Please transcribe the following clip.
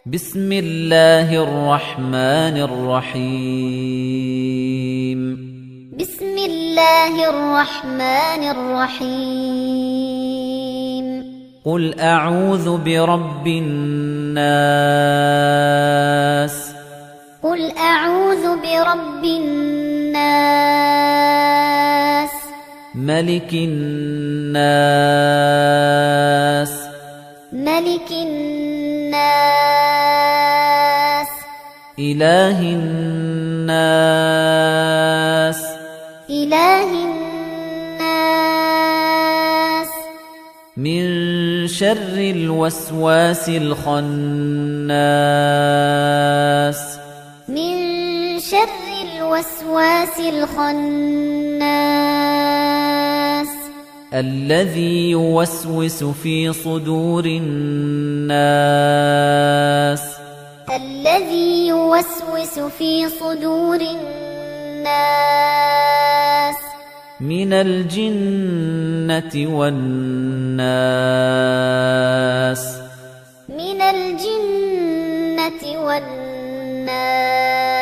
بسم الله الرحمن الرحيم بسم الله الرحمن الرحيم قل أعوذ برب الناس قل أعوذ برب الناس ملك الناس ملك الناس إله الناس إله الناس من شر الوسواس الخناس من شر الوسواس الخناس الذي يوسوس في صدور الناس الذي يوسوس في صدور الناس من الجنة والناس من الجنة والناس